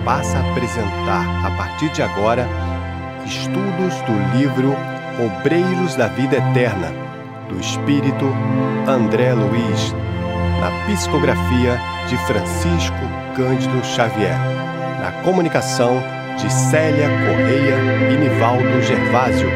passa a apresentar, a partir de agora, estudos do livro Obreiros da Vida Eterna, do Espírito André Luiz, na psicografia de Francisco Cândido Xavier, na comunicação de Célia Correia e Nivaldo Gervásio.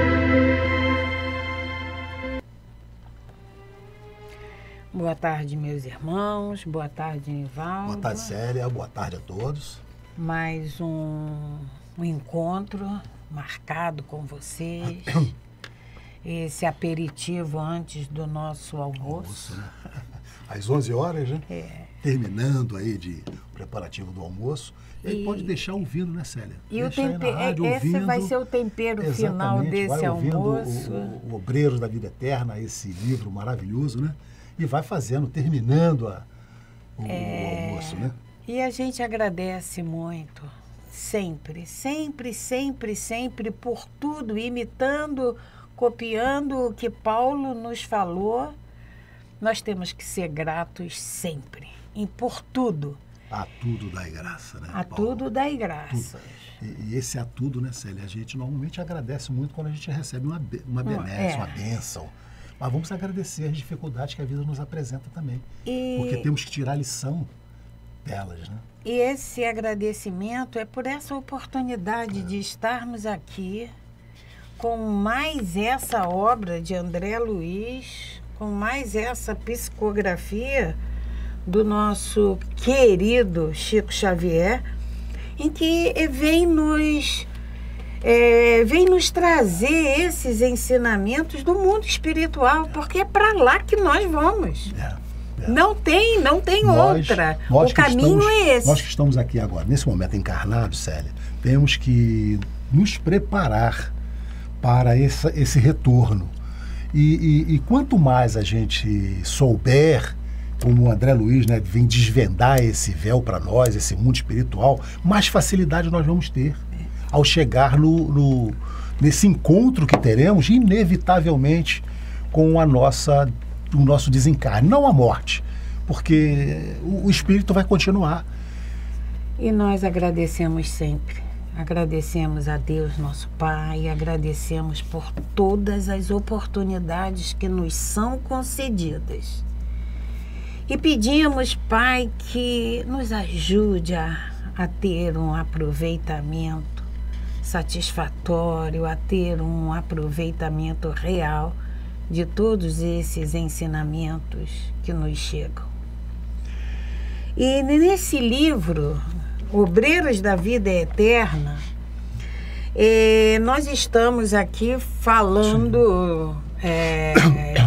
Boa tarde, meus irmãos. Boa tarde, Nivaldo. Boa tarde, Célia. Boa tarde a todos. Mais um encontro marcado com vocês. Esse aperitivo antes do nosso almoço. Né? Às 11 horas, né? Terminando aí de preparativo do almoço. E aí pode deixar ouvindo, né, Célia? E esse vai ser o tempero final desse almoço. O Obreiros da Vida Eterna, esse livro maravilhoso, né? E vai fazendo, terminando o almoço, né? E a gente agradece muito, sempre, sempre, sempre, sempre, por tudo, imitando, copiando o que Paulo nos falou. Nós temos que ser gratos sempre, e por tudo. A tudo dai graça, né, A Paulo? tudo dai graça. E esse a tudo, né, Célia? A gente normalmente agradece muito quando a gente recebe uma benesse, uma bênção. Mas vamos agradecer as dificuldades que a vida nos apresenta também. Porque temos que tirar lição delas, né? E esse agradecimento é por essa oportunidade de estarmos aqui com mais essa obra de André Luiz, com mais essa psicografia do nosso querido Chico Xavier, em que vem nos trazer esses ensinamentos do mundo espiritual, porque é para lá que nós vamos. Não tem outra. O caminho é esse. Nós que estamos aqui agora, nesse momento encarnados, Célia, temos que nos preparar para esse retorno. E quanto mais a gente souber, como o André Luiz, né, vem desvendar esse véu para nós, esse mundo espiritual, mais facilidade nós vamos ter ao chegar nesse encontro que teremos, inevitavelmente, com o nosso desencarne. Não a morte, porque o espírito vai continuar. E nós agradecemos sempre. Agradecemos a Deus, nosso Pai, agradecemos por todas as oportunidades que nos são concedidas. E pedimos, Pai, que nos ajude a ter um aproveitamento satisfatório, a ter um aproveitamento real de todos esses ensinamentos que nos chegam. E nesse livro, Obreiros da Vida Eterna, nós estamos aqui falando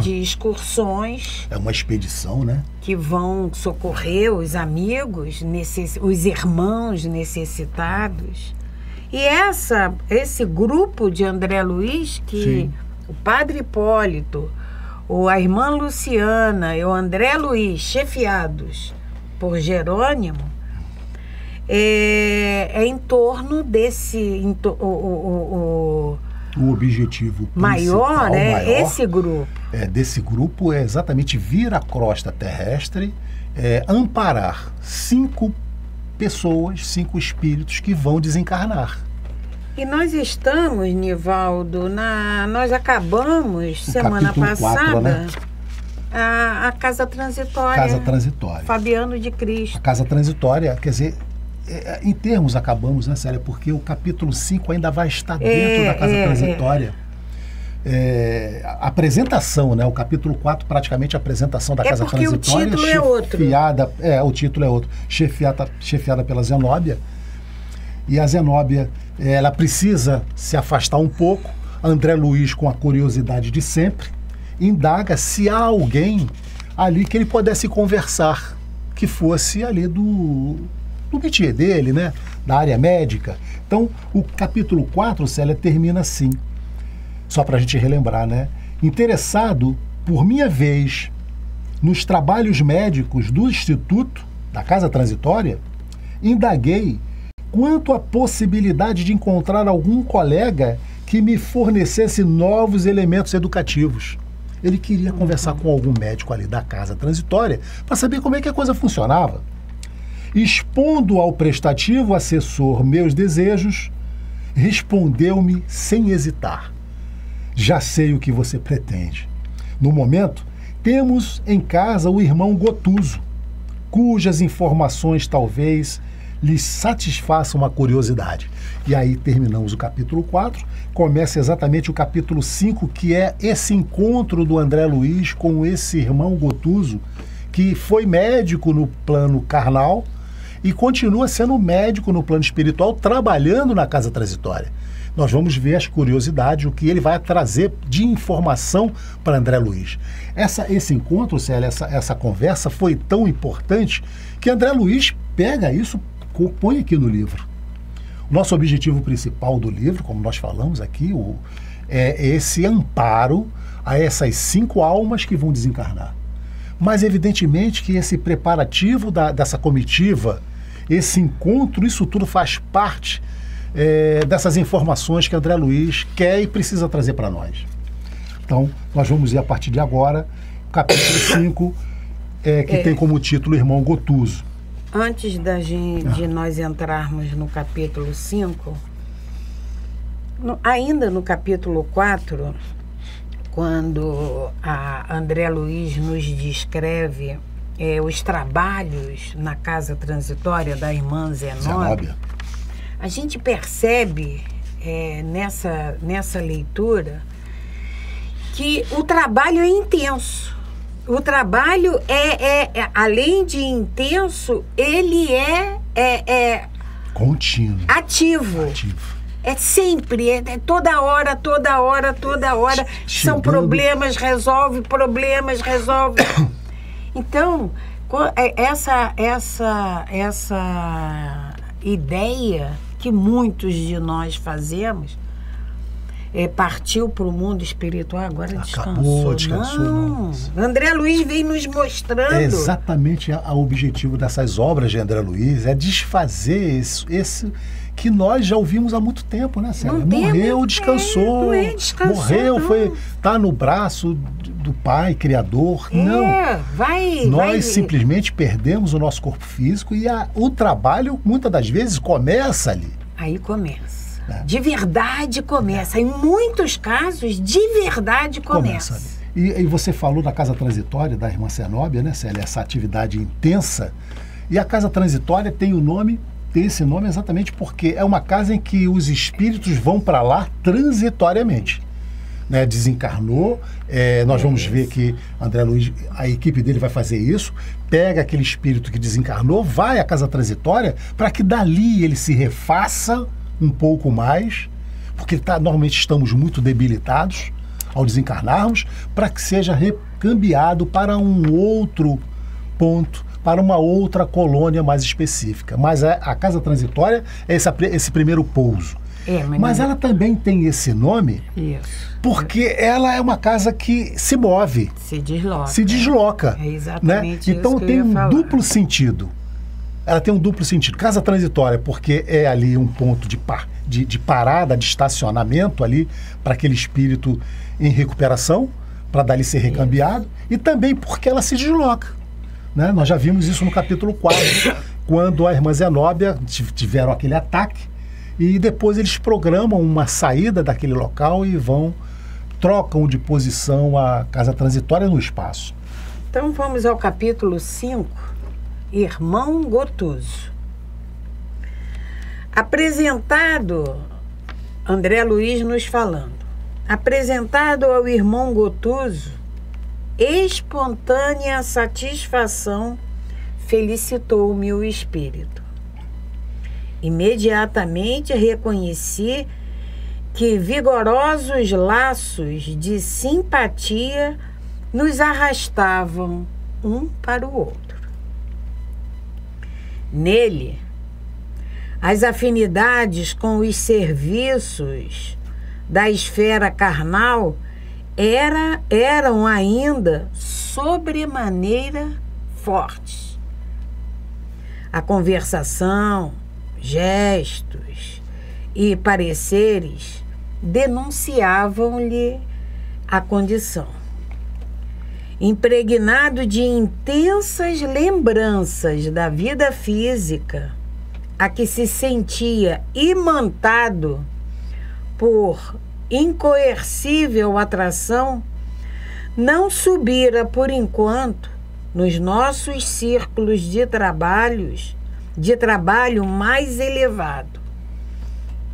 de excursões. É uma expedição, né? Que vão socorrer os amigos, os irmãos necessitados. E esse grupo de André Luiz, que o Padre Hipólito, a irmã Luciana e o André Luiz, chefiados por Jerônimo, é em torno desse... O objetivo maior é esse grupo. Desse grupo é exatamente vir à crosta terrestre, amparar 5 pessoas, 5 espíritos que vão desencarnar. E nós estamos, Nivaldo, nós acabamos, semana passada, 4, né? a Casa Transitória. Casa Transitória. Fabiano de Cristo. A Casa Transitória, quer dizer, em termos acabamos, né, Célia? Porque o capítulo 5 ainda vai estar dentro da Casa Transitória. A apresentação, né? O capítulo 4, praticamente a apresentação da Casa Transitória. Porque o título é outro. O título é outro. Chefiada pela Zenóbia. E a Zenóbia, ela precisa se afastar um pouco. André Luiz, com a curiosidade de sempre, indaga se há alguém ali que ele pudesse conversar, que fosse ali do métier dele, né? Da área médica. Então, o capítulo 4, Célia, termina assim. Só para a gente relembrar, né? Interessado, por minha vez, nos trabalhos médicos do Instituto, da Casa Transitória, indaguei quanto à possibilidade de encontrar algum colega que me fornecesse novos elementos educativos. Ele queria conversar com algum médico ali da Casa Transitória para saber como é que a coisa funcionava. Expondo ao prestativo assessor meus desejos, respondeu-me sem hesitar: já sei o que você pretende. No momento, temos em casa o irmão Gotuso, cujas informações talvez lhes satisfaçam a curiosidade. E aí terminamos o capítulo 4, começa exatamente o capítulo 5, que é esse encontro do André Luiz com esse irmão Gotuso, que foi médico no plano carnal e continua sendo médico no plano espiritual, trabalhando na casa transitória. Nós vamos ver as curiosidades, o que ele vai trazer de informação para André Luiz. Esse encontro, Célia, essa conversa foi tão importante que André Luiz pega isso, põe aqui no livro. O nosso objetivo principal do livro, como nós falamos aqui, é esse amparo a essas 5 almas que vão desencarnar. Mas evidentemente que esse preparativo dessa comitiva, esse encontro, isso tudo faz parte dessas informações que André Luiz quer e precisa trazer para nós. Então, nós vamos ir a partir de agora, capítulo 5, que tem como título Irmão Gotuso. Antes de nós entrarmos no capítulo 5, ainda no capítulo 4, quando a André Luiz nos descreve os trabalhos na casa transitória da irmã Zenóbia, a gente percebe nessa leitura que o trabalho é intenso. O trabalho além de intenso, ele é contínuo, ativo. É sempre, toda hora. São problemas, resolve. Então, essa ideia que muitos de nós fazemos partiu para o mundo espiritual, agora descansou. Não. André Luiz vem nos mostrando. É exatamente o objetivo dessas obras de André Luiz, é desfazer esse que nós já ouvimos há muito tempo, né, Célia? Morreu, descansou. Morreu, tá no braço do Pai, Criador. Nós simplesmente perdemos o nosso corpo físico e o trabalho, muitas das vezes, começa ali. Aí começa. De verdade começa. Em muitos casos, de verdade começa. E você falou da casa transitória da irmã Zenóbia, né, Célia? Essa atividade intensa. E a casa transitória tem esse nome exatamente porque é uma casa em que os espíritos vão para lá transitoriamente. Né? Desencarnou, nós vamos ver que André Luiz, a equipe dele vai fazer isso, pega aquele espírito que desencarnou, vai à casa transitória para que dali ele se refaça um pouco mais, porque normalmente estamos muito debilitados ao desencarnarmos, para que seja recambiado para um outro ponto, para uma outra colônia mais específica. Mas a casa transitória é esse primeiro pouso. Mas ela também tem esse nome porque ela é uma casa que se move. Se desloca. É exatamente, né? Então tem um duplo sentido. Ela tem um duplo sentido. Casa transitória, porque é ali um ponto de parada, de estacionamento ali para aquele espírito em recuperação, para dali ser recambiado, e também porque ela se desloca. Né? Nós já vimos isso no capítulo 4, quando a irmã Zenóbia tiveram aquele ataque, e depois eles programam uma saída daquele local e trocam de posição a casa transitória no espaço. Então vamos ao capítulo 5. Irmão Gotuso. Apresentado, André Luiz nos falando, apresentado ao irmão Gotuso, espontânea satisfação felicitou-me o espírito. Imediatamente reconheci que vigorosos laços de simpatia nos arrastavam um para o outro. Nele, as afinidades com os serviços da esfera carnal eram ainda sobremaneira fortes. A conversação, gestos e pareceres denunciavam-lhe a condição. impregnado de intensas lembranças da vida física, a que se sentia imantado por incoercível atração, não subira por enquanto nos nossos círculos de trabalho mais elevado,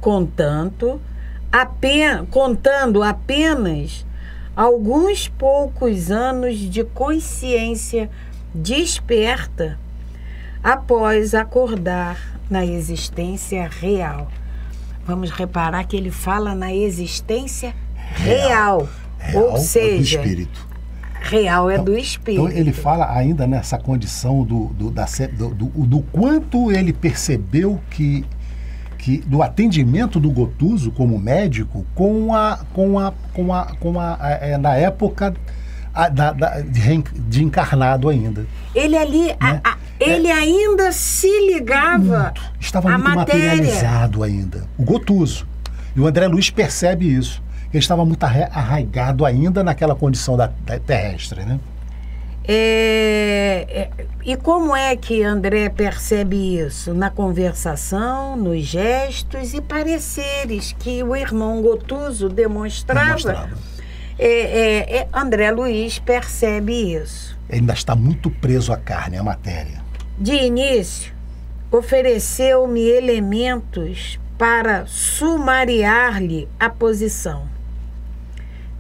contando apenas alguns poucos anos de consciência desperta após acordar na existência real. Vamos reparar que ele fala na existência real, ou seja, do espírito. Real é do espírito. Então ele fala ainda nessa condição do quanto ele percebeu que do atendimento do Gotuso como médico na época de encarnado ainda. Ele ali, né? Ele ainda se ligava estava à muito matéria. materializado ainda. O Gotuso. E o André Luiz percebe isso. Ele estava muito arraigado ainda naquela condição da terrestre, né? E como é que André percebe isso? Na conversação, nos gestos e pareceres que o irmão Gotuso demonstrava. André Luiz percebe isso. Ele ainda está muito preso à carne, à matéria. De início, ofereceu-me elementos para sumariar-lhe a posição.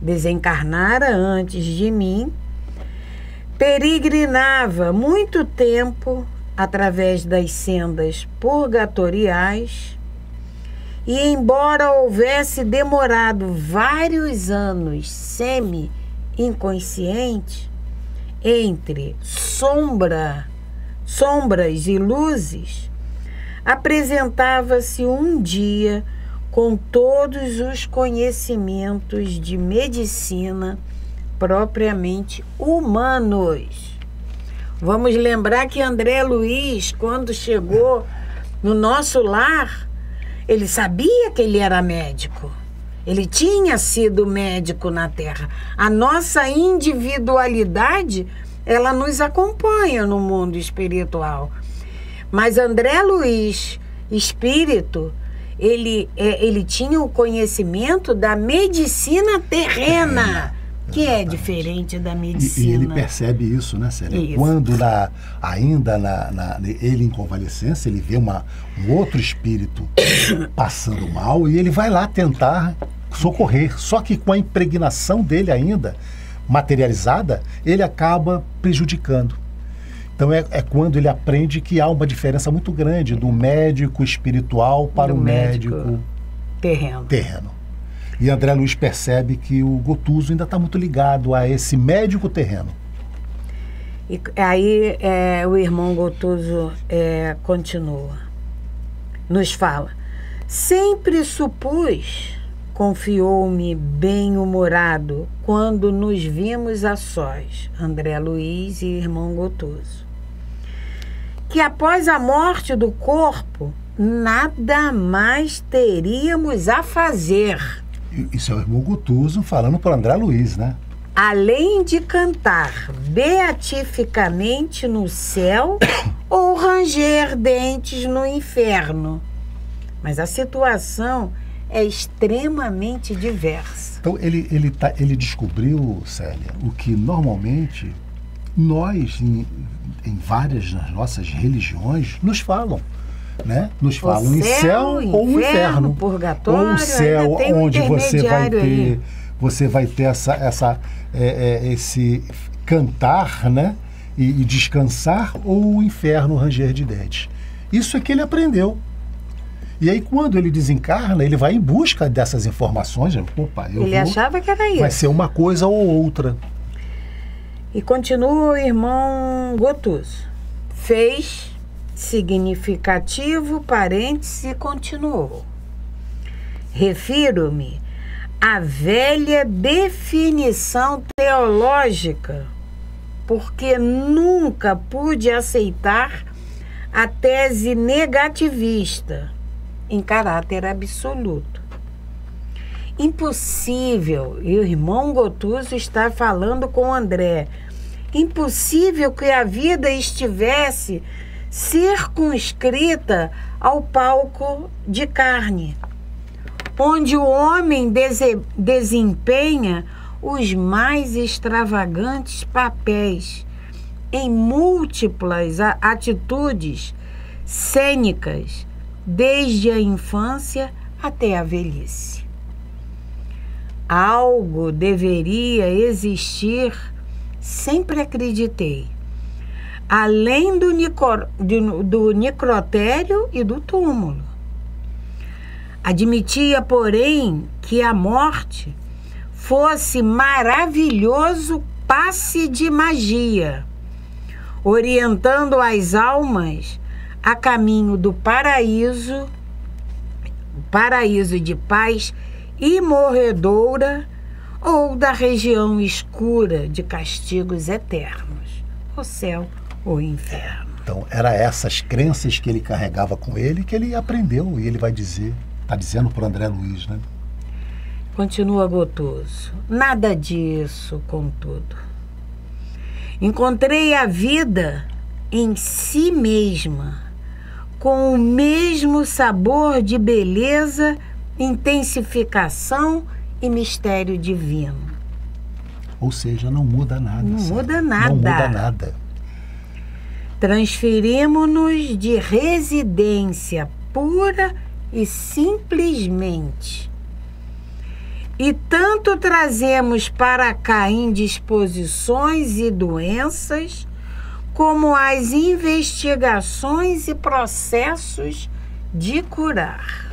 Desencarnara antes de mim, peregrinava muito tempo através das sendas purgatoriais e, embora houvesse demorado vários anos semi-inconsciente, entre sombras e luzes, apresentava-se um dia com todos os conhecimentos de medicina propriamente humanos. Vamos lembrar que André Luiz, quando chegou no nosso lar, ele sabia que ele era médico. Ele tinha sido médico na Terra. A nossa individualidade, ela nos acompanha no mundo espiritual. Mas André Luiz, espírito, ele tinha o conhecimento da medicina terrena, que é diferente da medicina. E ele percebe isso, né, Célia? Isso. Quando ele em convalescência, ele vê um outro espírito passando mal e ele vai lá tentar socorrer. Só que com a impregnação dele ainda materializada, ele acaba prejudicando. Então é quando ele aprende que há uma diferença muito grande do médico espiritual para o médico terreno. E André Luiz percebe que o Gotuso ainda está muito ligado a esse médico terreno. E aí o irmão Gotuso continua. Nos fala: sempre supus, confiou-me bem-humorado quando nos vimos a sós, André Luiz e irmão Gotuso, que após a morte do corpo nada mais teríamos a fazer. Isso é o irmão Gotuso falando para André Luiz, né? Além de cantar beatificamente no céu ou ranger dentes no inferno. Mas a situação é extremamente diversa. Então ele descobriu, Célia, o que normalmente nós, em várias das nossas religiões, nos falam. Né? Nos falam em céu ou inferno, purgatório, ou o céu onde você vai ter esse cantar, né? E descansar, ou o inferno ranger de dentes. Isso é que ele aprendeu. E aí quando ele desencarna, ele vai em busca dessas informações. Opa, ele achava que era isso. Vai ser uma coisa ou outra. E continua o irmão Gotuso. Fez significativo parêntese e continuou. Refiro-me à velha definição teológica, porque nunca pude aceitar a tese negativista em caráter absoluto. Impossível, e o irmão Gotuso está falando com André, impossível que a vida estivesse circunscrita ao palco de carne, onde o homem desempenha os mais extravagantes papéis em múltiplas atitudes cênicas, desde a infância até a velhice. Algo deveria existir, sempre acreditei, além do necrotério e do túmulo. Admitia, porém, que a morte fosse maravilhoso passe de magia, orientando as almas a caminho do paraíso de paz imorredoura ou da região escura de castigos eternos, o céu ou o inferno. Então, eram essas crenças que ele carregava com ele que ele aprendeu, e ele vai dizer, está dizendo para o André Luiz, né? Continua Gotuso. Nada disso, contudo. Encontrei a vida em si mesma, com o mesmo sabor de beleza, intensificação e mistério divino. Ou seja, não muda nada. Não sabe? muda nada. Não muda nada. Transferimos-nos de residência pura e simplesmente. E tanto trazemos para cá indisposições e doenças, como as investigações e processos de curar.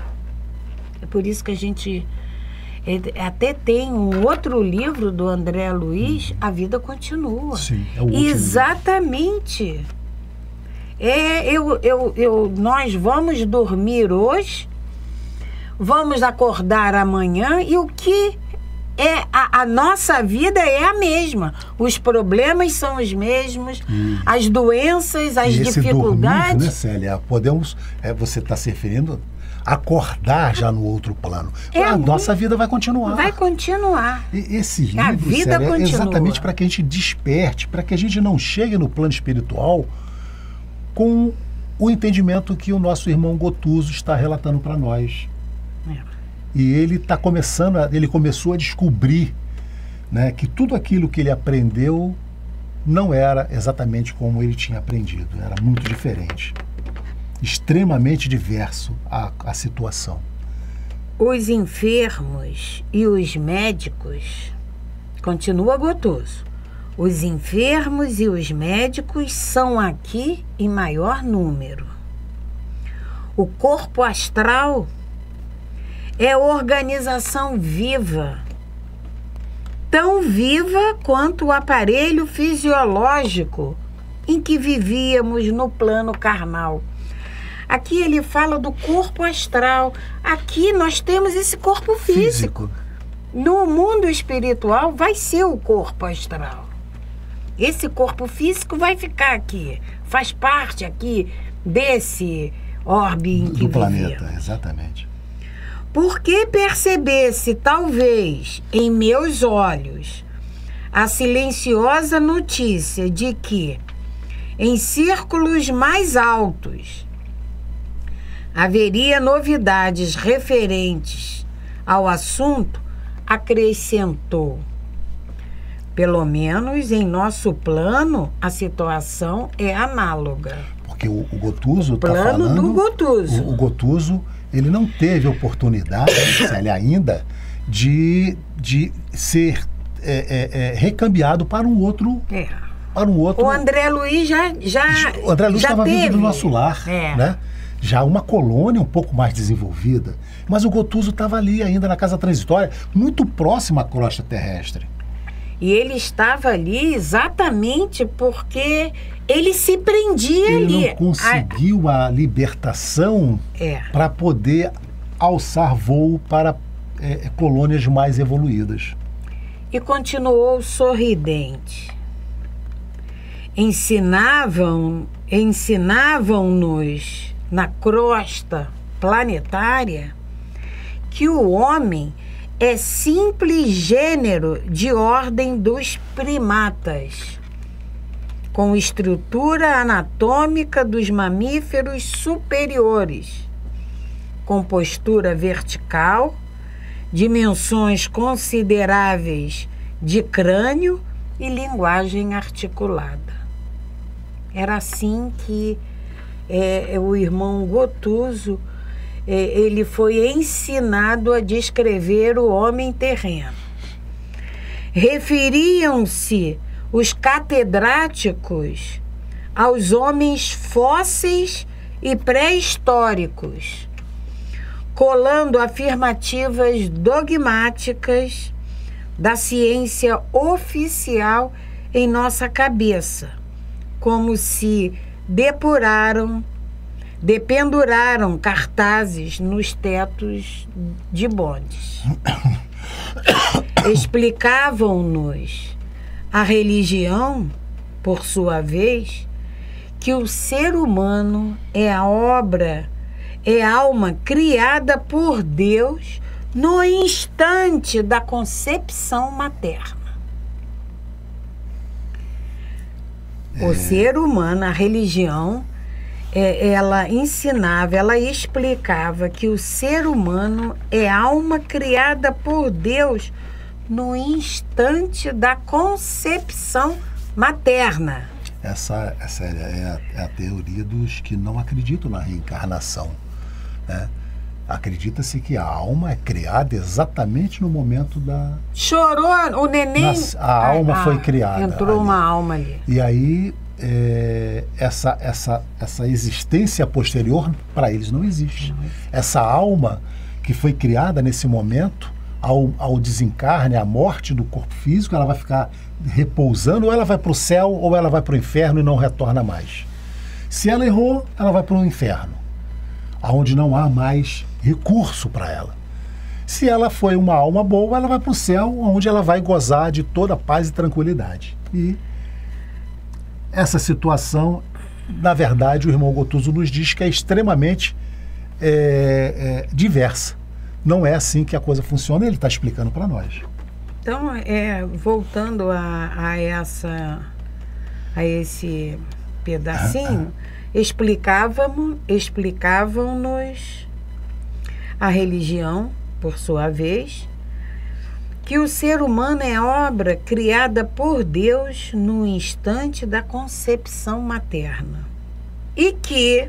É por isso que a gente até tem um outro livro do André Luiz, A Vida Continua. Sim, é o último. Exatamente. Nós vamos dormir hoje, vamos acordar amanhã, e o que é a nossa vida é a mesma. Os problemas são os mesmos, as doenças, as dificuldades. Dormir, né, Célia? Podemos, você está se referindo a acordar já no outro plano. A nossa vida vai continuar. Vai continuar. E esse livro, Célia, é exatamente para que a gente desperte, para que a gente não chegue no plano espiritual com o entendimento que o nosso irmão Gotuso está relatando para nós. E ele começou a descobrir, né, que tudo aquilo que ele aprendeu não era exatamente como ele tinha aprendido, era muito diferente, extremamente diverso a situação. Os enfermos e os médicos, continua Gotuso, os enfermos e os médicos são aqui em maior número. O corpo astral é organização viva, tão viva quanto o aparelho fisiológico em que vivíamos no plano carnal. Aqui ele fala do corpo astral. Aqui nós temos esse corpo físico. No mundo espiritual vai ser o corpo astral. Esse corpo físico vai ficar aqui, faz parte aqui desse orbe em que do planeta, vivemos. Exatamente. Porque percebesse, talvez, em meus olhos, a silenciosa notícia de que, em círculos mais altos, haveria novidades referentes ao assunto, acrescentou. Pelo menos em nosso plano, a situação é análoga. Porque o Gotuso está falando... Plano do Gotuso. O Gotuso, ele não teve oportunidade, Célia, ainda, de ser recambiado para um outro... Para um outro... O André Luiz O André Luiz estava vindo do nosso lar, né? Já uma colônia um pouco mais desenvolvida. Mas o Gotuso estava ali ainda na casa transitória, muito próximo à crosta terrestre. E ele estava ali exatamente porque ele se prendia ali. Ele não conseguiu a libertação para poder alçar voo para colônias mais evoluídas. E continuou sorridente. Ensinavam-nos na crosta planetária que o homem é simples gênero de ordem dos primatas. com estrutura anatômica dos mamíferos superiores, com postura vertical, dimensões consideráveis de crânio e linguagem articulada. Era assim que o irmão Gotuso ele foi ensinado a descrever o homem terreno. Referiam-se os catedráticos aos homens fósseis e pré-históricos, colando afirmativas dogmáticas da ciência oficial em nossa cabeça, como se dependuraram cartazes nos tetos de bondes. Explicavam-nos a religião, por sua vez, que o ser humano é alma criada por Deus no instante da concepção materna. O ser humano, a religião, ela ensinava, ela explicava que o ser humano é alma criada por Deus no instante da concepção materna. Essa é a teoria dos que não acreditam na reencarnação, né? Acredita-se que a alma é criada exatamente no momento da... Chorou o neném... A alma foi criada. Entrou ali. Uma alma ali. E aí, essa existência posterior, para eles, não existe. Essa alma que foi criada nesse momento, ao desencarne, à morte do corpo físico, ela vai ficar repousando, ou ela vai para o céu, ou ela vai para o inferno e não retorna mais. Se ela errou, ela vai para o inferno, onde não há mais recurso para ela. Se ela foi uma alma boa, ela vai para o céu, onde ela vai gozar de toda paz e tranquilidade. E essa situação, na verdade, o irmão Gotuso nos diz que é extremamente diversa. Não é assim que a coisa funciona, ele está explicando para nós. Então, voltando a esse pedacinho, explicavam-nos a religião, por sua vez, que o ser humano é obra criada por Deus no instante da concepção materna e que,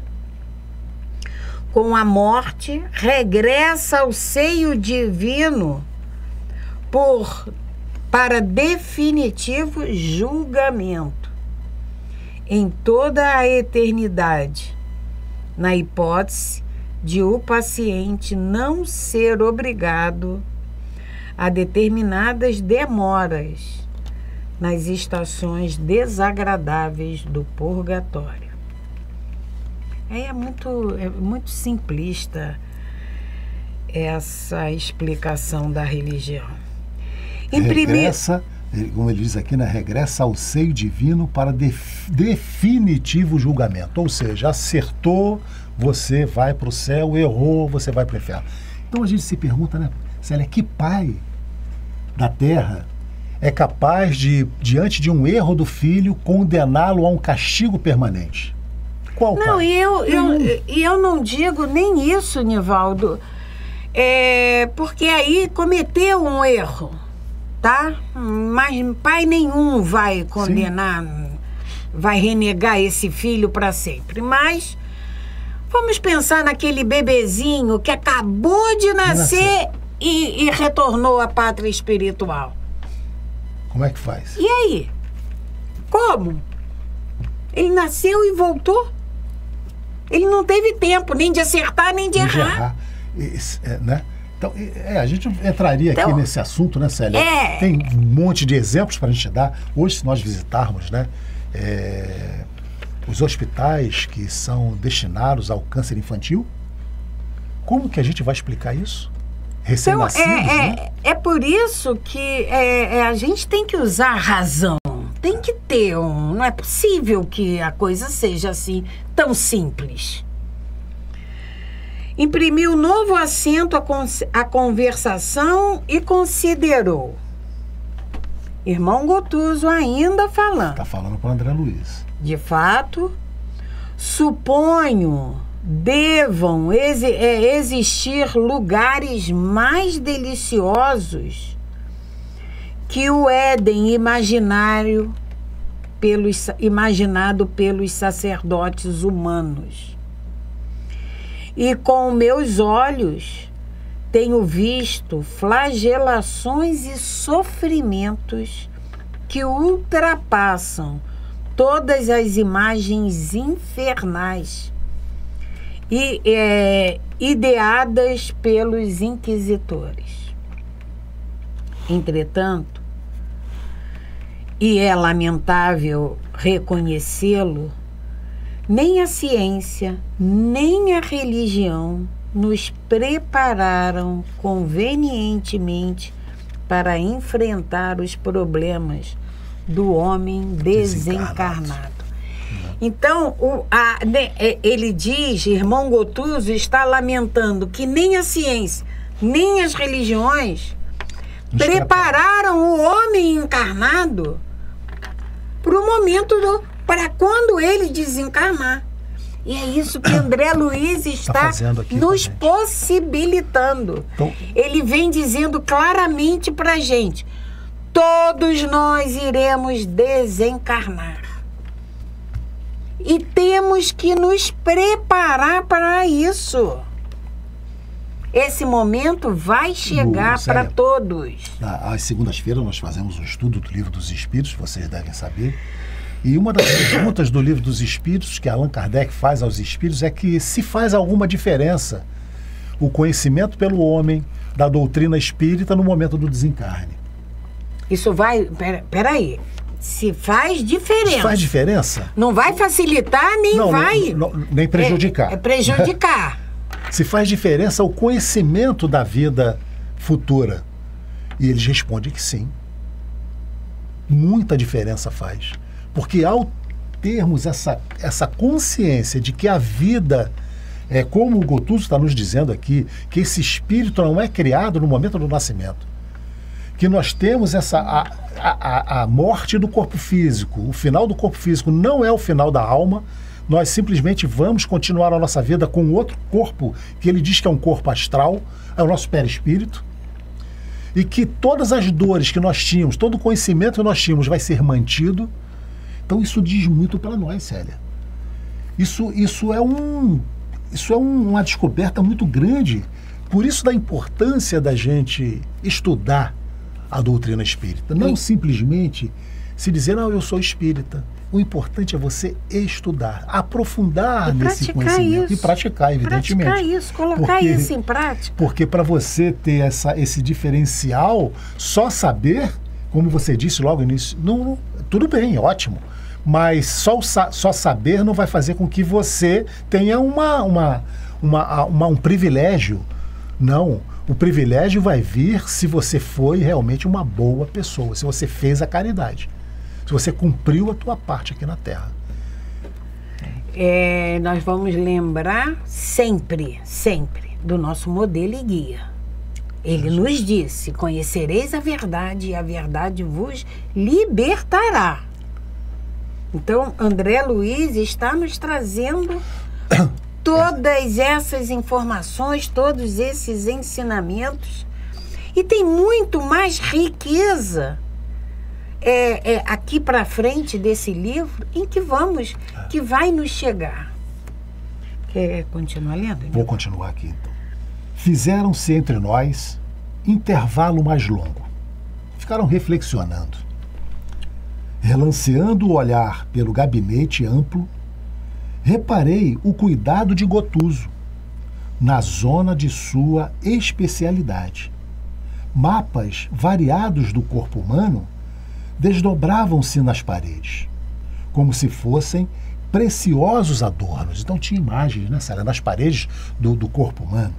com a morte, regressa ao seio divino para definitivo julgamento em toda a eternidade, na hipótese de o paciente não ser obrigado a determinadas demoras nas estações desagradáveis do purgatório. É muito simplista essa explicação da religião. Regressa, como ele diz aqui, né, regressa ao seio divino para definitivo julgamento. Ou seja, acertou, você vai para o céu, errou, você vai para o inferno. Então a gente se pergunta, né, Célia, que pai da Terra é capaz de, diante de um erro do filho, condená-lo a um castigo permanente? Qual pai? Não, eu não digo nem isso, Nivaldo, porque aí cometeu um erro, tá? Mas pai nenhum vai condenar, vai renegar esse filho para sempre. Mas vamos pensar naquele bebezinho que acabou de nascer e retornou à pátria espiritual. Como é que faz? E aí? Como? Ele nasceu e voltou? Ele não teve tempo nem de acertar, nem de errar. Né? Então, a gente entraria aqui nesse assunto, né, Célia? Tem um monte de exemplos para a gente dar. Hoje, se nós visitarmos, né, os hospitais que são destinados ao câncer infantil, como que a gente vai explicar isso? Recém-nascidos, né? É por isso que a gente tem que usar a razão. Tem que ter não é possível que a coisa seja assim, tão simples. Imprimiu novo acento à conversação e considerou: Irmão Gotuso ainda falando. Está falando para o André Luiz. De fato, suponho devam existir lugares mais deliciosos que o Éden imaginado pelos sacerdotes humanos. E com meus olhos tenho visto flagelações e sofrimentos que ultrapassam todas as imagens infernais e ideadas pelos inquisitores. Entretanto, e é lamentável reconhecê-lo, nem a ciência, nem a religião nos prepararam convenientemente para enfrentar os problemas do homem desencarnado. Então, ele diz, irmão Gotuso está lamentando que nem a ciência, nem as religiões prepararam o homem encarnado para o momento para quando ele desencarnar. E é isso que André Luiz está nos possibilitando. Então, ele vem dizendo claramente para a gente: todos nós iremos desencarnar. E temos que nos preparar para isso. Esse momento vai chegar para todos. Às segundas-feiras nós fazemos um estudo do Livro dos Espíritos, vocês devem saber. E uma das perguntas do Livro dos Espíritos, que Allan Kardec faz aos espíritos, é que se faz alguma diferença o conhecimento pelo homem da doutrina espírita no momento do desencarne. Isso vai... Peraí. Se faz diferença. Se faz diferença? Não vai facilitar, nem vai... nem prejudicar. É prejudicar. Se faz diferença o conhecimento da vida futura. E eles respondem que sim. Muita diferença faz. Porque ao termos essa consciência de que a vida, como o Gotuso está nos dizendo aqui, que esse espírito não é criado no momento do nascimento, que nós temos a morte do corpo físico, o final do corpo físico não é o final da alma, nós simplesmente vamos continuar a nossa vida com outro corpo, que ele diz que é um corpo astral, é o nosso perispírito, e que todas as dores que nós tínhamos, todo o conhecimento que nós tínhamos vai ser mantido. Então isso diz muito para nós, Célia. Isso é uma descoberta muito grande. Por isso da importância da gente estudar a doutrina espírita. Não simplesmente se dizer, não, eu sou espírita. O importante é você estudar, aprofundar nesse conhecimento e praticar, evidentemente. Praticar isso, colocar isso em prática. Porque para você ter esse diferencial, só saber, como você disse logo no início, não, tudo bem, ótimo. Mas só saber não vai fazer com que você tenha um privilégio. Não. O privilégio vai vir se você foi realmente uma boa pessoa, se você fez a caridade, se você cumpriu a tua parte aqui na Terra. Nós vamos lembrar sempre do nosso modelo e guia. Ele nos disse: conhecereis a verdade e a verdade vos libertará. Então, André Luiz está nos trazendo todas essas informações, todos esses ensinamentos. E tem muito mais riqueza aqui para frente desse livro em que vai nos chegar. Quer continuar lendo? Vou continuar aqui, então. Fizeram-se entre nós intervalo mais longo. Ficaram reflexionando. Relanceando o olhar pelo gabinete amplo, reparei o cuidado de Gotuso na zona de sua especialidade. Mapas variados do corpo humano desdobravam-se nas paredes, como se fossem preciosos adornos. Então tinha imagens, né, Célia, nas paredes do corpo humano.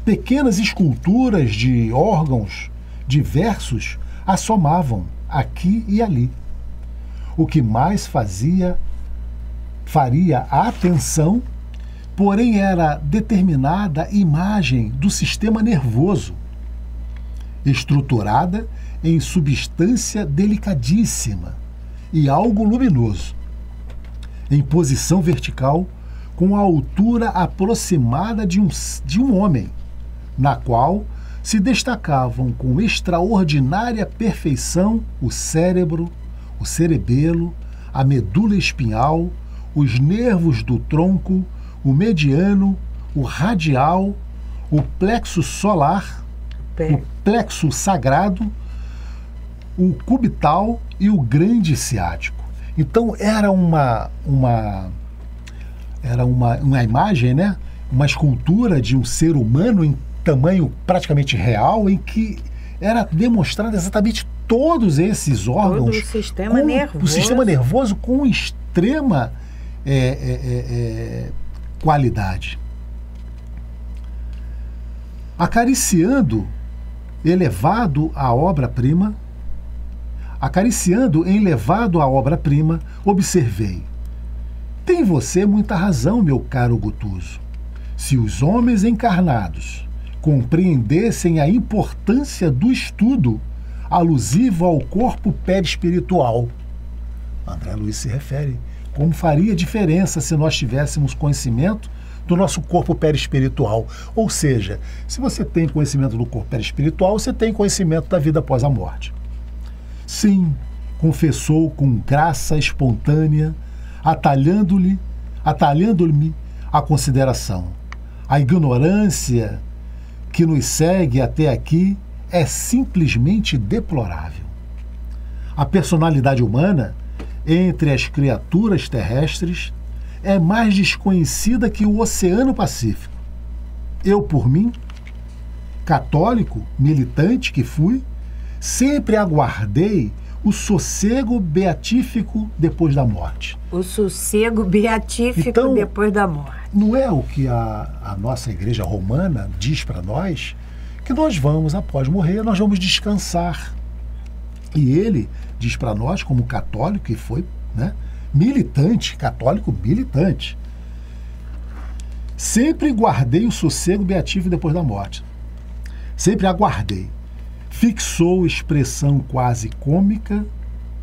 Pequenas esculturas de órgãos diversos assomavam aqui e ali. O que mais faria a atenção, porém era determinada imagem do sistema nervoso, estruturada em substância delicadíssima e algo luminoso, em posição vertical, com a altura aproximada de um homem, na qual se destacavam com extraordinária perfeição o cérebro, o cerebelo, a medula espinhal, os nervos do tronco, o mediano, o radial, o plexo solar, o plexo sagrado, o cubital e o grande ciático. Então era uma imagem, né? Uma escultura de um ser humano em tamanho praticamente real, em que era demonstrado exatamente todos esses órgãos, todo o sistema nervoso. O sistema nervoso com extrema qualidade. Acariciando em elevado à obra-prima, observei: tem você muita razão, meu caro Gutuso. Se os homens encarnados compreendessem a importância do estudo alusivo ao corpo perispiritual, André Luiz se refere, como faria diferença se nós tivéssemos conhecimento do nosso corpo perispiritual. Ou seja, se você tem conhecimento do corpo perispiritual, você tem conhecimento da vida após a morte. Sim, confessou com graça espontânea, atalhando-lhe a consideração. A ignorância que nos segue até aqui é simplesmente deplorável. A personalidade humana, entre as criaturas terrestres, é mais desconhecida que o Oceano Pacífico. Eu, por mim, católico, militante que fui, sempre aguardei o sossego beatífico depois da morte. O sossego beatífico então, depois da morte. Não é o que a nossa igreja romana diz para nós, que nós vamos, após morrer, nós vamos descansar. E ele diz para nós, como católico que foi, né, militante, católico militante, sempre guardei o sossego beatífico depois da morte. Sempre aguardei. Fixou expressão quase cômica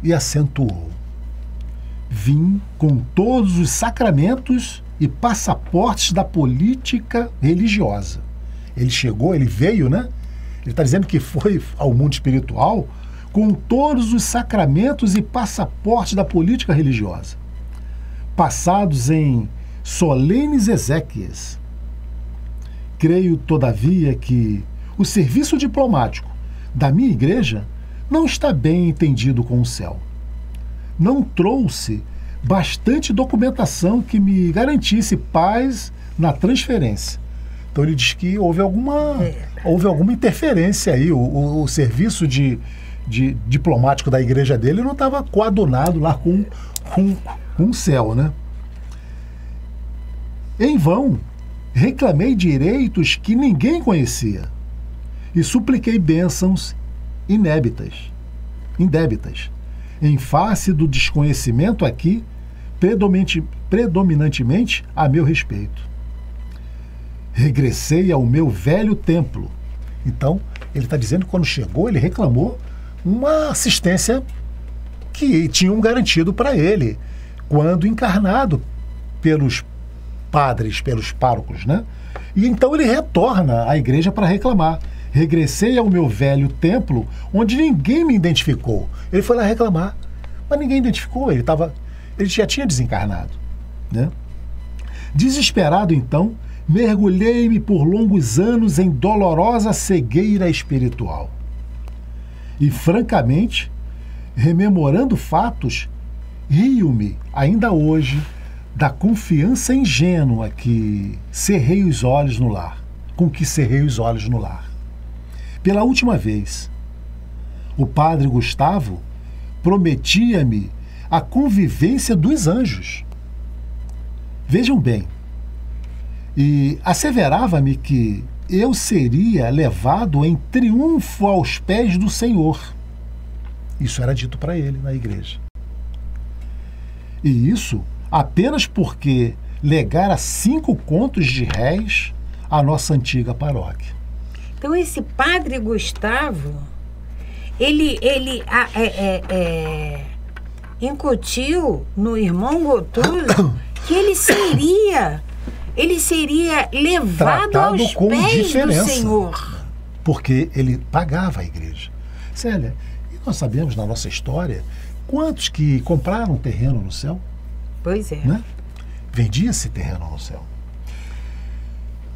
e acentuou: vim com todos os sacramentos e passaportes da política religiosa. Ele chegou, ele veio, né? Ele está dizendo que foi ao mundo espiritual com todos os sacramentos e passaportes da política religiosa, passados em solenes exéquias. Creio, todavia, que o serviço diplomático da minha igreja não está bem entendido com o céu. Não trouxe bastante documentação que me garantisse paz na transferência. Então ele diz que houve alguma interferência aí. O serviço diplomático da igreja dele não estava coadunado lá com o céu, né? Em vão, reclamei direitos que ninguém conhecia e supliquei bênçãos indébitas, em face do desconhecimento aqui, predominantemente a meu respeito. Regressei ao meu velho templo. Então, ele está dizendo que quando chegou, ele reclamou uma assistência que tinham garantido para ele, quando encarnado pelos padres, pelos párocos, né? E então ele retorna à igreja para reclamar. Regressei ao meu velho templo, onde ninguém me identificou. Ele foi lá reclamar, mas ninguém identificou, ele já tinha desencarnado, né? Desesperado, então, mergulhei-me por longos anos em dolorosa cegueira espiritual. E, francamente, rememorando fatos, rio-me, ainda hoje, da confiança ingênua com que cerrei os olhos no lar. Pela última vez, o padre Gustavo prometia-me a convivência dos anjos. Vejam bem, e asseverava-me que eu seria levado em triunfo aos pés do Senhor. Isso era dito para ele na igreja. E isso apenas porque legara 5 contos de réis à nossa antiga paróquia. Então esse padre Gustavo, incutiu no irmão Gotuso que ele seria levado Tratado aos com pés diferença, do Senhor. porque ele pagava a igreja. Célia, e nós sabemos na nossa história quantos que compraram terreno no céu? Pois é. Né? Vendia-se terreno no céu.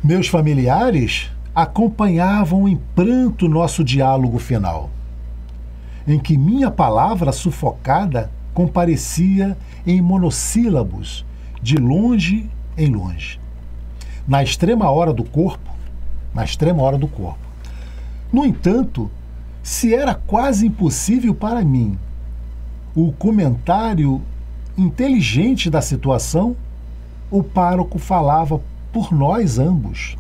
Meus familiares acompanhavam em pranto nosso diálogo final, em que minha palavra sufocada comparecia em monossílabos, de longe em longe, na extrema hora do corpo. No entanto, se era quase impossível para mim o comentário inteligente da situação, o pároco falava por nós ambos,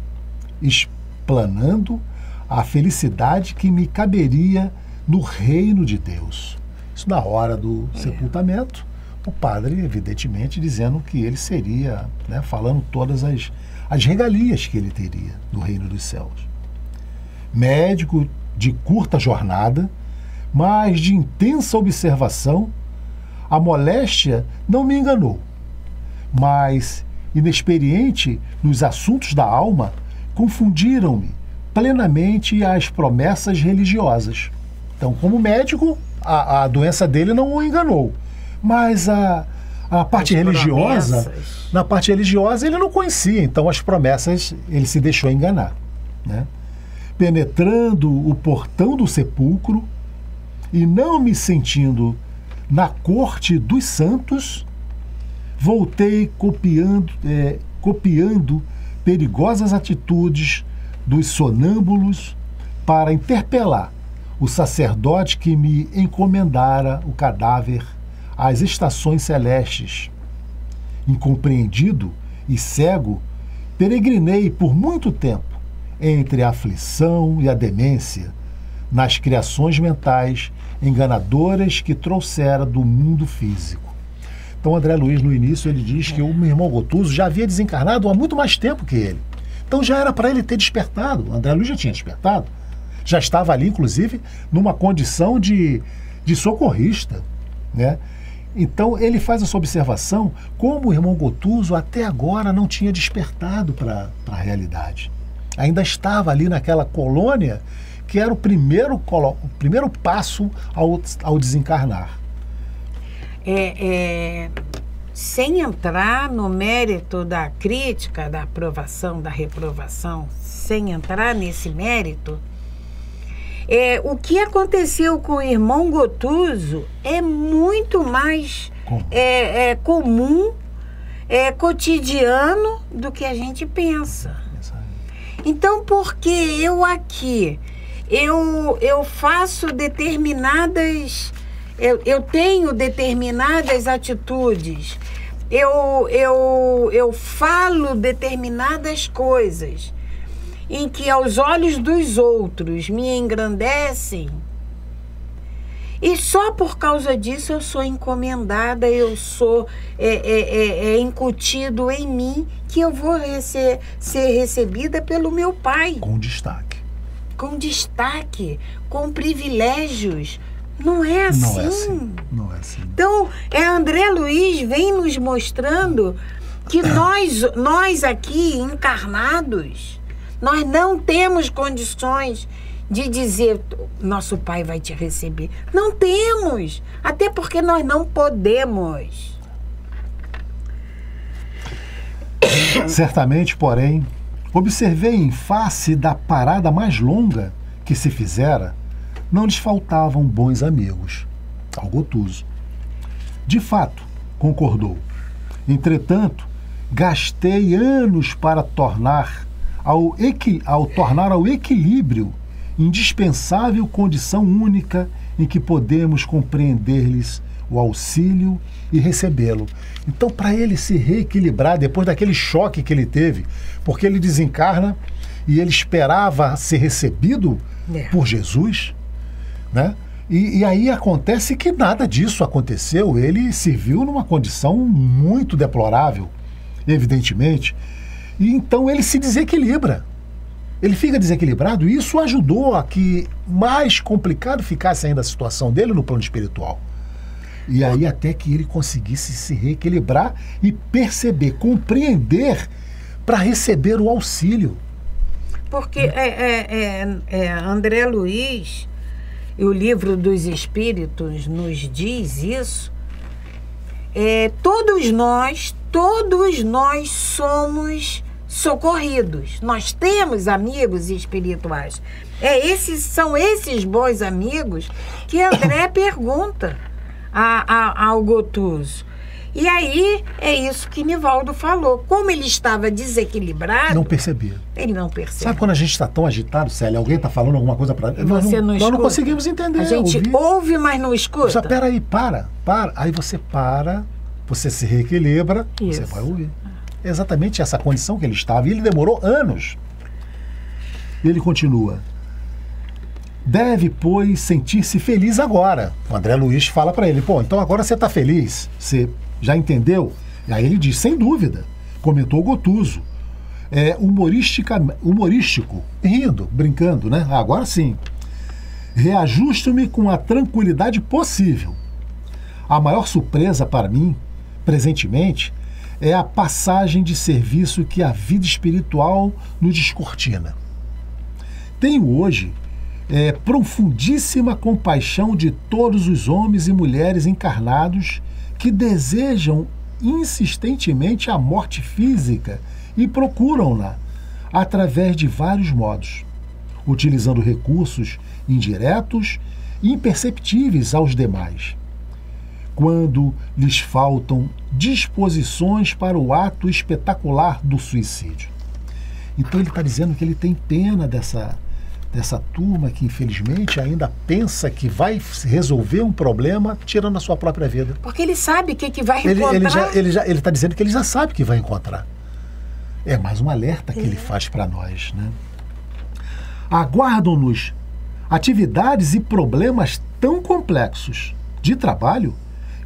explanando a felicidade que me caberia no reino de Deus. Isso na hora do sepultamento, o padre, evidentemente, dizendo que ele seria, né, falando todas as regalias que ele teria no reino dos céus. Médico de curta jornada, mas de intensa observação, a moléstia não me enganou, mas, inexperiente nos assuntos da alma, confundiram-me plenamente as promessas religiosas. Então, como médico, a doença dele não o enganou, mas a parte religiosa, na parte religiosa ele não conhecia, então as promessas ele se deixou enganar, né? Penetrando o portão do sepulcro e não me sentindo na corte dos santos, voltei copiando perigosas atitudes dos sonâmbulos para interpelar o sacerdote que me encomendara o cadáver às estações celestes. Incompreendido e cego, peregrinei por muito tempo entre a aflição e a demência, nas criações mentais enganadoras que trouxera do mundo físico. Então, André Luiz, no início, ele diz que o meu irmão Gotuso já havia desencarnado há muito mais tempo que ele. Então, já era para ele ter despertado. O André Luiz já tinha despertado. Já estava ali, inclusive, numa condição de socorrista, né? Então, ele faz essa observação como o irmão Gotuso até agora não tinha despertado para a realidade. Ainda estava ali naquela colônia que era o primeiro passo ao desencarnar. Sem entrar no mérito da crítica, da aprovação, da reprovação, sem entrar nesse mérito, o que aconteceu com o irmão Gotuso é muito mais comum, cotidiano do que a gente pensa. Então, porque eu aqui, eu faço determinadas, eu tenho determinadas atitudes, eu falo determinadas coisas, em que aos olhos dos outros me engrandecem, e só por causa disso eu sou encomendada, eu sou incutido em mim que eu vou ser recebida pelo meu pai. Com destaque. Com destaque, com privilégios. Não é assim. Não é assim. Não é assim. Então, André Luiz vem nos mostrando que nós aqui, encarnados, nós não temos condições de dizer, nosso pai vai te receber. Não temos, até porque nós não podemos. Certamente, porém, observei em face da parada mais longa que se fizera, não lhes faltavam bons amigos, ao Gotuso. De fato, concordou. Entretanto, gastei anos para tornar ao equilíbrio indispensável condição única em que podemos compreender-lhes o auxílio e recebê-lo. Então, para ele se reequilibrar depois daquele choque que ele teve, porque ele desencarna e ele esperava ser recebido por Jesus, né? E aí acontece que nada disso aconteceu. Ele se viu numa condição muito deplorável, evidentemente, e então ele se desequilibra. Ele fica desequilibrado e isso ajudou a que mais complicado ficasse ainda a situação dele no plano espiritual. E aí até que ele conseguisse se reequilibrar e perceber, compreender para receber o auxílio. Porque André Luiz, e o Livro dos Espíritos nos diz isso, todos nós somos socorridos. Nós temos amigos espirituais. São esses bons amigos que André pergunta ao Gotuso. E aí, é isso que Nivaldo falou. Como ele estava desequilibrado... Não percebia. Ele não percebia. Sabe quando a gente está tão agitado, Célia? Alguém está falando alguma coisa para... Nós não conseguimos entender. A gente ouve, mas não escuta. Só, peraí, para. Aí você para, você se reequilibra, isso. Você vai ouvir. É exatamente essa condição que ele estava. E ele demorou anos. Ele continua. Deve, pois, sentir-se feliz agora. O André Luiz fala para ele, então agora você está feliz? Você já entendeu? E aí ele diz, sem dúvida. Comentou o Gotuso. Humorístico, rindo, brincando, né? Agora sim. Reajusto-me com a tranquilidade possível. A maior surpresa para mim, presentemente, é a passagem de serviço que a vida espiritual nos descortina. Tenho hoje profundíssima compaixão de todos os homens e mulheres encarnados que desejam insistentemente a morte física e procuram-na através de vários modos, utilizando recursos indiretos e imperceptíveis aos demais, quando lhes faltam disposições para o ato espetacular do suicídio. Então ele está dizendo que ele tem pena dessa turma que infelizmente ainda pensa que vai resolver um problema tirando a sua própria vida. Porque ele sabe o que vai encontrar. Ele está dizendo que ele já sabe que vai encontrar. É mais um alerta que ele faz para nós, né? Aguardam-nos atividades e problemas tão complexos de trabalho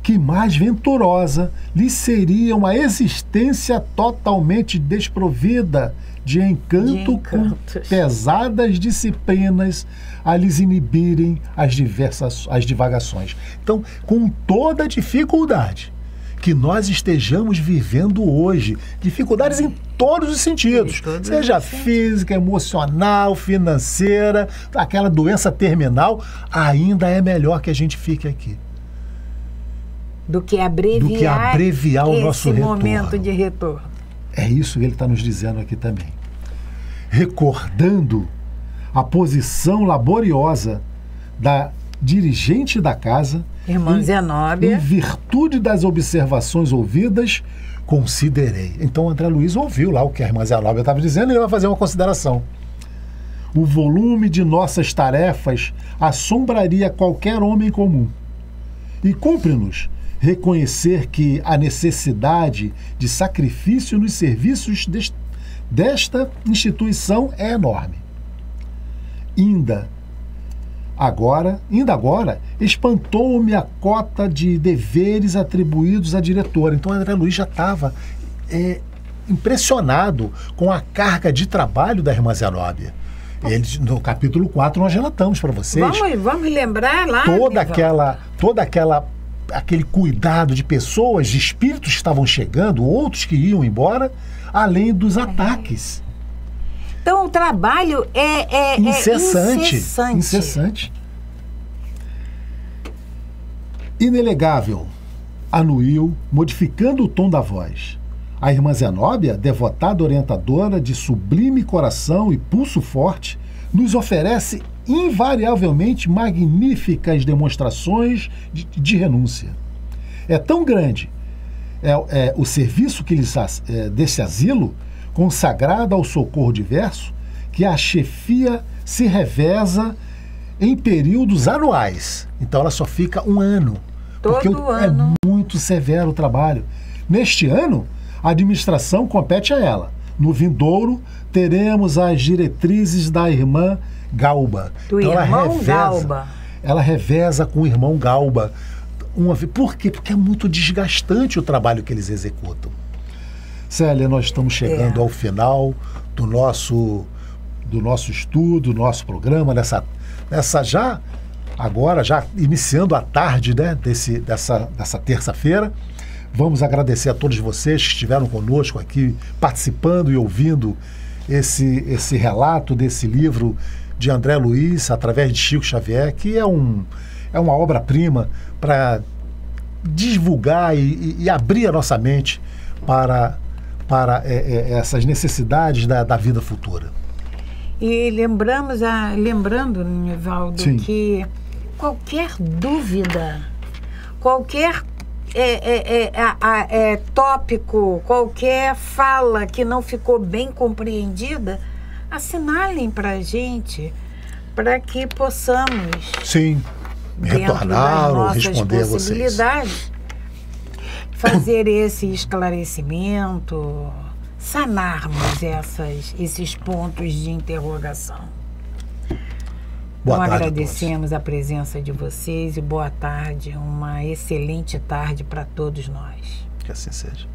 que mais venturosa lhe seria uma existência totalmente desprovida de encanto com pesadas disciplinas a lhes inibirem as divagações. Então, com toda a dificuldade que nós estejamos vivendo hoje, dificuldades em todos os sentidos, seja física, emocional, financeira, aquela doença terminal, ainda é melhor que a gente fique aqui. Do que abreviar o nosso momento de retorno. É isso que ele está nos dizendo aqui também. Recordando a posição laboriosa da dirigente da casa, irmã Zenóbia, em virtude das observações ouvidas, considerei. Então André Luiz ouviu lá o que a irmã Zenóbia estava dizendo e ele vai fazer uma consideração. O volume de nossas tarefas assombraria qualquer homem comum. E cumpre-nos reconhecer que a necessidade de sacrifício nos serviços desta instituição é enorme. Ainda agora, espantou-me a cota de deveres atribuídos à diretora. Então, André Luiz já estava impressionado com a carga de trabalho da irmã Zenóbia. No capítulo 4 nós relatamos para vocês. Vamos lembrar lá. Aquele cuidado de pessoas, de espíritos que estavam chegando, outros que iam embora, além dos ataques. Então o trabalho é incessante. Inegável, anuiu, modificando o tom da voz. A irmã Zenóbia, devotada orientadora de sublime coração e pulso forte, nos oferece invariavelmente magníficas demonstrações de renúncia. É tão grande o serviço que lhes desse asilo, consagrado ao socorro diverso, que a chefia se reveza em períodos anuais. Então ela só fica um ano. Porque é muito severo o trabalho. Neste ano, a administração compete a ela. No vindouro, teremos as diretrizes da irmã Galba. Ela reveza com o irmão Galba. Por quê? Porque é muito desgastante o trabalho que eles executam. Célia, nós estamos chegando ao final do nosso do nosso estudo, do nosso programa, nessa já iniciando a tarde, né, dessa terça-feira. Vamos agradecer a todos vocês que estiveram conosco aqui, participando e ouvindo esse relato desse livro de André Luiz, através de Chico Xavier, que é uma obra-prima para divulgar e abrir a nossa mente para essas necessidades da vida futura. E lembrando, Nivaldo, sim, que qualquer dúvida, qualquer tópico, qualquer fala que não ficou bem compreendida, assinalem para a gente, para que possamos, sim, retornar ou responder a vocês, fazer esse esclarecimento, sanarmos esses pontos de interrogação. Então, agradecemos a presença de vocês e boa tarde, uma excelente tarde para todos nós. Que assim seja.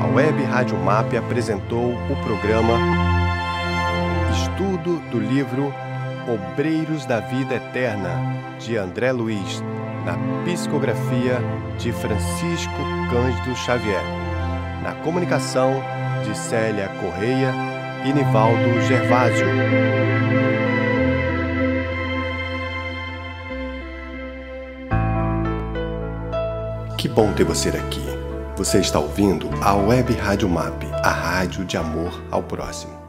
A Web Rádio MAP apresentou o programa Estudo do livro Obreiros da Vida Eterna, de André Luiz, na psicografia de Francisco Cândido Xavier. Na comunicação de Célia Correia e Nivaldo Gervásio. Que bom ter você aqui. Você está ouvindo a Web Rádio MAP, a rádio de amor ao próximo.